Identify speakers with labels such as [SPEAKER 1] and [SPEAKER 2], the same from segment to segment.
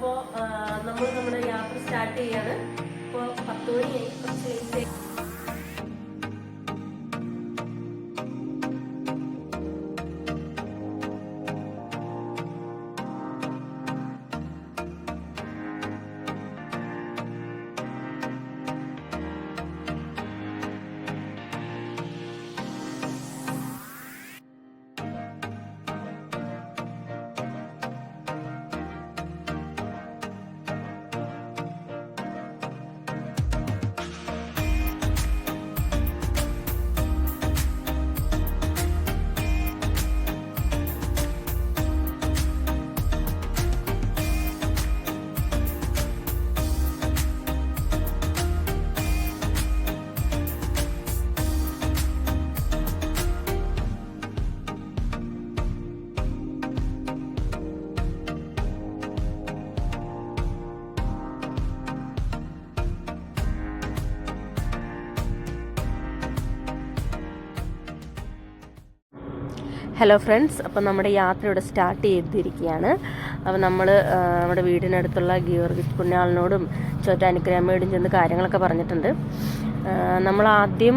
[SPEAKER 1] അപ്പോൾ നമ്മൾ നമ്മുടെ യാത്ര സ്റ്റാർട്ട് ചെയ്യാണ്. ഇപ്പോൾ 10 മണിയായി, കുറച്ച് ലേറ്റ്. ഹലോ ഫ്രണ്ട്സ്, അപ്പോൾ നമ്മുടെ യാത്ര ഇവിടെ സ്റ്റാർട്ട് ചെയ്തിരിക്കുകയാണ്. അപ്പോൾ നമ്മൾ നമ്മുടെ വീടിനടുത്തുള്ള ഗീവർഗീസ് പുണ്യാളനോടും ചോറ്റാനിക്കരമ്മയോടും ചെന്ന് കാര്യങ്ങളൊക്കെ പറഞ്ഞിട്ടുണ്ട്. നമ്മൾ ആദ്യം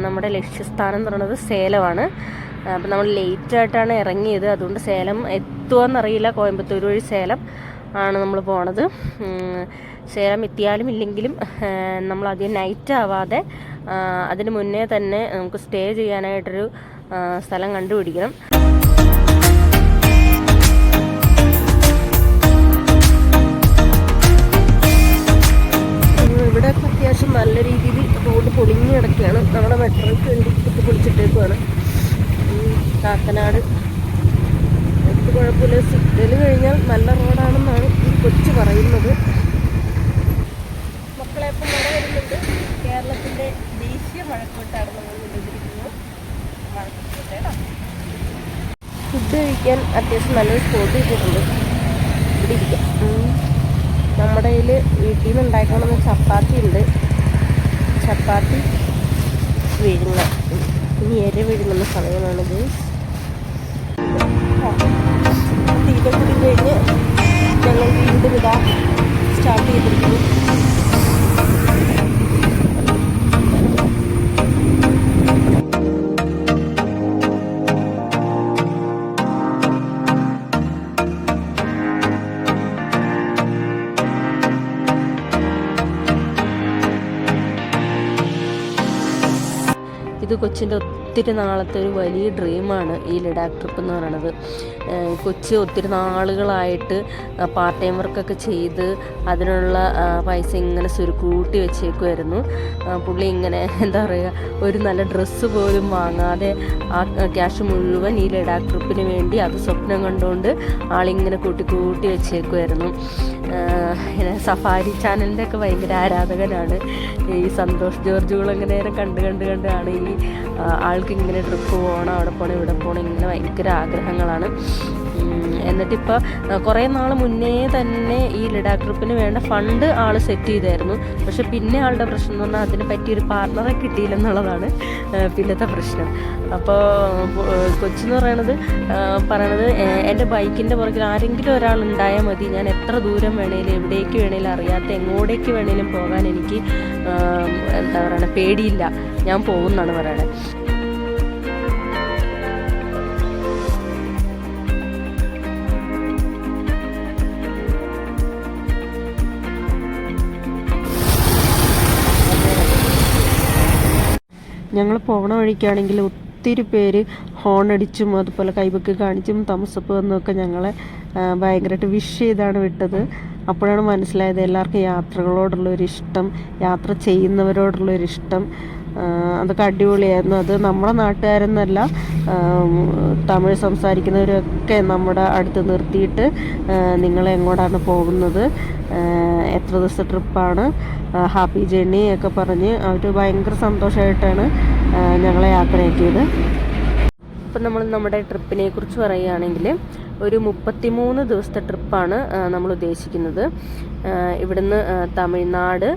[SPEAKER 1] നമ്മുടെ ലക്ഷ്യസ്ഥാനം എന്ന് പറയുന്നത് സേലമാണ്. അപ്പോൾ നമ്മൾ ലേറ്റായിട്ടാണ് ഇറങ്ങിയത്, അതുകൊണ്ട് സേലം എത്തുമോയെന്നറിയില്ല. കോയമ്പത്തൂർ വഴി സേലം ആണ് നമ്മൾ പോണത്. സേലം എത്തിയാലും ഇല്ലെങ്കിലും നമ്മളധികം നൈറ്റ് ആവാതെ അതിന് മുന്നേ തന്നെ നമുക്ക് സ്റ്റേ ചെയ്യാനായിട്ടൊരു സ്ഥലം കണ്ടുപിടിക്കണം. ഇവിടെ അത്യാവശ്യം നല്ല രീതിയിൽ റോഡ് പൊളിഞ്ഞു കിടക്കുകയാണ്. നമ്മുടെ മെട്രോയ്ക്ക് വേണ്ടി കുത്തി പൊളിച്ചിട്ടേക്കുവാണ്. കാക്കനാട് ഒത്തു കുഴപ്പമില്ല. സിഗ്നൽ കഴിഞ്ഞാൽ നല്ല റോഡാണെന്നാണ് ഈ കൊച്ചു പറയുന്നത്. മക്കളെ ഇപ്പം മഴ വരുന്നുണ്ട്. കേരളത്തിൻ്റെ ദേശീയ മഴക്കോട്ടാണ് നമ്മൾ കൊണ്ടുവന്നിരിക്കുന്നത്. ഫുഡ് കഴിക്കാൻ അത്യാവശ്യം നല്ലൊരു സ്പോട്ട് കിട്ടിയിട്ടുണ്ട്. ഇവിടെ ഇരിക്കാം. നമ്മുടെ കയ്യിൽ വീട്ടിൽ നിന്ന് ഉണ്ടാക്കണമെന്ന് ചപ്പാത്തി ഉണ്ട്. ചപ്പാത്തി വിഴുങ്ങ, ഇനി എര വിഴുങ്ങുന്ന സമയമാണിത്. തീരെ കൂടി കഴിഞ്ഞ് ഞങ്ങൾ വീണ്ടും ഇതാ സ്റ്റാർട്ട് ചെയ്തിരിക്കുന്നു. ഇത് കൊച്ചിൻ്റെ ഒത്തിരി നാളത്തെ ഒരു വലിയ ഡ്രീമാണ് ഈ ലഡാക്ക് ട്രിപ്പ് എന്ന് പറയുന്നത്. കൊച്ചി ഒത്തിരി നാളുകളായിട്ട് പാർട്ട് ടൈം വർക്കൊക്കെ ചെയ്ത് അതിനുള്ള പൈസ ഇങ്ങനെ സുരുക്കൂട്ടി വെച്ചേക്കുമായിരുന്നു. പുള്ളി ഇങ്ങനെ എന്താ പറയുക, ഒരു നല്ല ഡ്രസ്സ് പോലും വാങ്ങാതെ ആ ക്യാഷ് മുഴുവൻ ഈ ലഡാക്ക് ട്രിപ്പിന് വേണ്ടി അത് സ്വപ്നം കണ്ടുകൊണ്ട് ആളിങ്ങനെ കൂട്ടി വെച്ചേക്കുമായിരുന്നു. ഇങ്ങനെ സഫാരി ചാനലിൻ്റെ ഒക്കെ ഭയങ്കര ആരാധകനാണ്. ഈ സന്തോഷ് ജോർജുകൾ അങ്ങനെ കണ്ടാണ് ഈ ആൾക്ക് ഇങ്ങനെ ട്രിപ്പ് പോകണം, അവിടെ പോകണം, ഇവിടെ പോകണം, ഇങ്ങനെ ഭയങ്കര ആഗ്രഹങ്ങളാണ്. എന്നിട്ടിപ്പോൾ കുറേ നാൾ മുന്നേ തന്നെ ഈ ലഡാക്ക് ട്രിപ്പിന് വേണ്ട ഫണ്ട് ആൾ സെറ്റ് ചെയ്തായിരുന്നു. പക്ഷെ പിന്നെ ആളുടെ പ്രശ്നം എന്ന് പറഞ്ഞാൽ അതിന് പറ്റിയൊരു പാർട്ണറെ കിട്ടിയില്ലെന്നുള്ളതാണ് പിന്നത്തെ പ്രശ്നം. അപ്പോൾ കൊച്ചെന്ന് പറയണത് എൻ്റെ ബൈക്കിൻ്റെ പുറകിൽ ആരെങ്കിലും ഒരാൾ ഉണ്ടായാൽ മതി, ഞാൻ എത്ര ദൂരം വേണേലും എവിടേക്ക് വേണേലും അറിയാത്ത എങ്ങോട്ടേക്ക് വേണേലും പോകാൻ എനിക്ക് എന്താ പറയുക പേടിയില്ല, ഞാൻ പോകുമെന്നാണ് പറയണത്. ഞങ്ങൾ പോകണ വഴിക്കാണെങ്കിൽ ഒത്തിരി പേര് ഹോണടിച്ചും അതുപോലെ കൈബൊക്കെ കാണിച്ചും തമസപ്പ് വന്നൊക്കെ ഞങ്ങളെ ഭയങ്കരമായിട്ട് വിഷ് ചെയ്താണ് വിട്ടത്. അപ്പോഴാണ് മനസ്സിലായത് എല്ലാവർക്കും യാത്രകളോടുള്ളൊരിഷ്ടം, യാത്ര ചെയ്യുന്നവരോടുള്ളൊരിഷ്ടം. അതൊക്കെ അടിപൊളിയായിരുന്നു. അത് നമ്മുടെ നാട്ടുകാരെന്നല്ല, തമിഴ് സംസാരിക്കുന്നവരൊക്കെ നമ്മുടെ അടുത്ത് നിർത്തിയിട്ട് നിങ്ങൾ എങ്ങോട്ടാണ് പോകുന്നത്, എത്ര ദിവസത്തെ ട്രിപ്പാണ്, ഹാപ്പി ജേർണി ഒക്കെ പറഞ്ഞ് അവർ ഭയങ്കര സന്തോഷമായിട്ടാണ് ഞങ്ങളെ യാത്രയാക്കിയത്. ഇപ്പം നമ്മൾ നമ്മുടെ ട്രിപ്പിനെ കുറിച്ച് പറയുകയാണെങ്കിൽ ഒരു 33 ദിവസത്തെ ട്രിപ്പാണ് നമ്മൾ ഉദ്ദേശിക്കുന്നത്. ഇവിടുന്ന് തമിഴ്നാട്,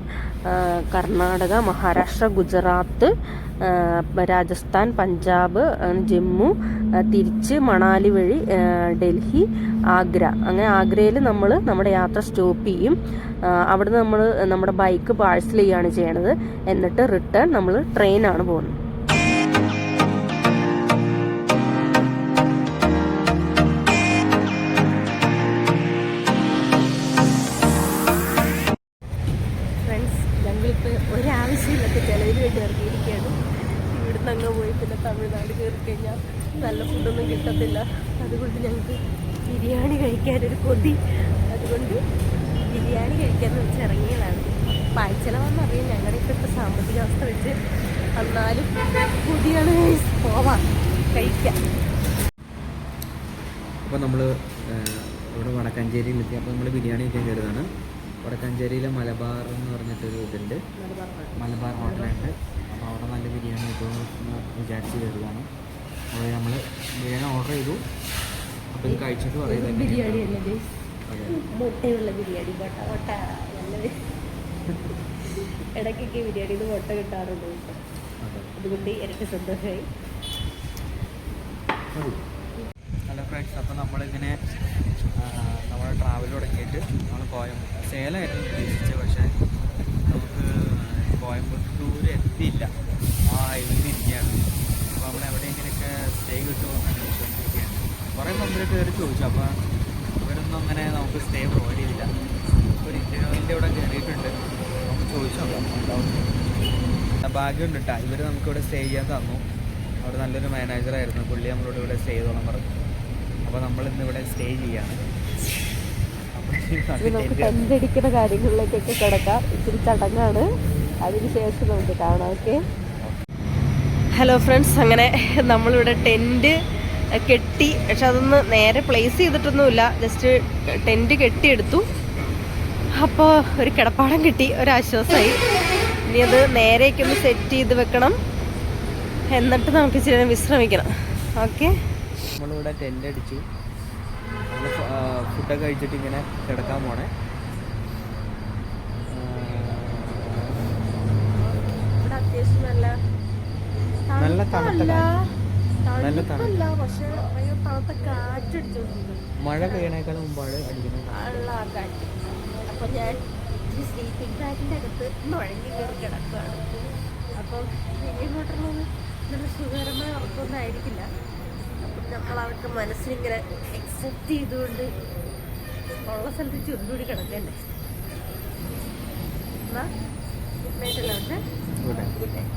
[SPEAKER 1] കർണാടക, മഹാരാഷ്ട്ര, ഗുജറാത്ത്, രാജസ്ഥാൻ, പഞ്ചാബ്, ജമ്മു, തിരിച്ച് മണാലി വഴി ഡൽഹി, ആഗ്ര. അങ്ങനെ ആഗ്രയിൽ നമ്മൾ നമ്മുടെ യാത്ര സ്റ്റോപ്പ് ചെയ്യും. അവിടുന്ന് നമ്മൾ നമ്മുടെ ബൈക്ക് പാഴ്സൽ ചെയ്യുകയാണ് ചെയ്യണത്. എന്നിട്ട് റിട്ടേൺ നമ്മൾ ട്രെയിനാണ് പോകുന്നത്. ഞങ്ങളിപ്പോൾ ഒരാവശ്യമില്ലാത്ത ചിലവിന് വേണ്ടി ഇറങ്ങിയിരിക്കുകയാണ്. ഇവിടുന്ന് അങ്ങ് പോയി പിന്നെ തമിഴ്നാട് കയറി കഴിഞ്ഞാൽ നല്ല ഫുഡൊന്നും കിട്ടത്തില്ല. അതുകൊണ്ട് ഞങ്ങൾക്ക് ബിരിയാണി കഴിക്കാനൊരു കൊതി. അതുകൊണ്ട് ബിരിയാണി കഴിക്കാമെന്ന് വെച്ച് ഇറങ്ങിയതാണ്. പാഴ്ചലവെന്ന് അറിയാം ഞങ്ങളുടെ ഇപ്പോഴത്തെ സാമ്പത്തിക അവസ്ഥ വെച്ച്. എന്നാലും കൊതിയാണ്, പോവാം കഴിക്കാം.
[SPEAKER 2] അപ്പോൾ നമ്മൾ ഇവിടെ വടക്കാഞ്ചേരിയിലെത്തി. അപ്പോൾ നമ്മൾ ബിരിയാണി കഴിക്കാൻ കയറിയതാണ്. വടക്കാഞ്ചേരിയിലെ മലബാർ എന്ന് പറഞ്ഞിട്ടൊരു ഇതുണ്ട്, മലബാർ ഹോട്ടലുണ്ട്. അപ്പോൾ അവിടെ നല്ല ബിരിയാണി കിട്ടുമെന്ന് വിചാരിച്ച് കയറുകയാണ്. അപ്പോൾ നമ്മൾ ബിരിയാണി ഓർഡർ ചെയ്തു. അപ്പോൾ ഇത് കഴിച്ചിട്ട് പറയുന്നത്
[SPEAKER 1] ബിരിയാണി അല്ലേ, മുട്ടയുള്ള ബിരിയാണി. മുട്ട നല്ല ഇടയ്ക്കൊക്കെ ബിരിയാണിയിൽ മുട്ട കിട്ടാറുണ്ട്. അതുകൊണ്ട് ഇരട്ടി സന്തോഷമായി.
[SPEAKER 2] ഹലോ ഫ്രണ്ട്സ്, അപ്പോൾ നമ്മളിങ്ങനെ നമ്മുടെ ട്രാവൽ തുടങ്ങിയിട്ട് നമ്മൾ സേലമായിരുന്നു ഉദ്ദേശിച്ചത്. പക്ഷേ നമുക്ക് കോയമ്പത്തൂർ എത്തിയില്ല. ആ ഹൈവേയിൽ ഇരിക്കുകയാണ്. അപ്പോൾ നമ്മൾ എവിടെയെങ്കിലുമൊക്കെ സ്റ്റേ കിട്ടുമെന്ന് അന്വേഷിച്ചുകൊണ്ടിരിക്കുകയാണ്. കുറേ മുമ്പിൽ കയറി ചോദിച്ചു. അപ്പോൾ ഇവരൊന്നും അങ്ങനെ നമുക്ക് സ്റ്റേ പ്രൊവൈഡ് ചെയ്തില്ല. ഒരു ഇന്ത്യൻ്റെ ഇവിടെ കയറിയിട്ടുണ്ട്. നമുക്ക് ചോദിച്ചു നോക്കാം ഉണ്ടാവും. ഭാഗ്യമുണ്ട് കേട്ടോ, ഇവർ നമുക്കിവിടെ സ്റ്റേ ചെയ്യാൻ തന്നു. അവർ നല്ലൊരു മാനേജറായിരുന്നു. പുള്ളി നമ്മളോട് ഇവിടെ സ്റ്റേ ചെയ്തോളാൻ പറഞ്ഞു. അപ്പോൾ നമ്മളിന്ന് ഇവിടെ സ്റ്റേ ചെയ്യാണ്.
[SPEAKER 1] നമുക്ക് ടെൻ്റടിക്കുന്ന കാര്യങ്ങളിലേക്കൊക്കെ കിടക്കാം. ഇത്തിരി ചടങ്ങാണ്, അതിനുശേഷം നമുക്ക് കാണാം. ഓക്കെ. ഹലോ ഫ്രണ്ട്സ്, അങ്ങനെ നമ്മളിവിടെ ടെൻറ്റ് കെട്ടി. പക്ഷെ അതൊന്ന് നേരെ പ്ലേസ് ചെയ്തിട്ടൊന്നുമില്ല, ജസ്റ്റ് ടെൻറ്റ് കെട്ടിയെടുത്തു. അപ്പോൾ ഒരു കിടപ്പാടം കിട്ടി, ഒരാശ്വാസമായി. ഇനി അത് നേരേക്കൊന്ന് സെറ്റ് ചെയ്ത് വെക്കണം. എന്നിട്ട് നമുക്ക് ഇച്ചിരി നേരം വിശ്രമിക്കണം. ഓക്കെ.
[SPEAKER 2] നമ്മളിവിടെ ടെൻ്റ് അടിച്ചു. ഫുഡൊക്കെ കഴിച്ചിട്ട് ഇങ്ങനെ കിടക്കാൻ പോണേ.
[SPEAKER 1] ഇവിടെ അത്യാവശ്യം നല്ല
[SPEAKER 2] തണുത്തല്ല,
[SPEAKER 1] പക്ഷെ തണുത്ത കാറ്റടിച്ചു.
[SPEAKER 2] മഴ പെയ്യണേക്കാൾ മുമ്പാണ് അടിക്കുന്നത്
[SPEAKER 1] കാറ്റ്. അപ്പം ഞാൻ സ്ലീപ്പിംഗ് ബാഗിൻ്റെ അകത്ത് നുഴഞ്ഞു കയറി കിടക്കുകയാണ്. അപ്പം ഇങ്ങോട്ടുള്ളത് നല്ല സുഖകരമായ ഉറക്കമൊന്നും ആയിരിക്കില്ല. അപ്പം നമ്മളവർക്ക് മനസ്സിലിങ്ങനെ എക്സെപ്റ്റ് ചെയ്തുകൊണ്ട് ഉള്ള സ്ഥലത്ത് ചുരുണ്ടൂടി കിടക്കണ്ടേ. എന്നാൽ ഗുഡ് നൈറ്റ് അല്ലേ? Good night.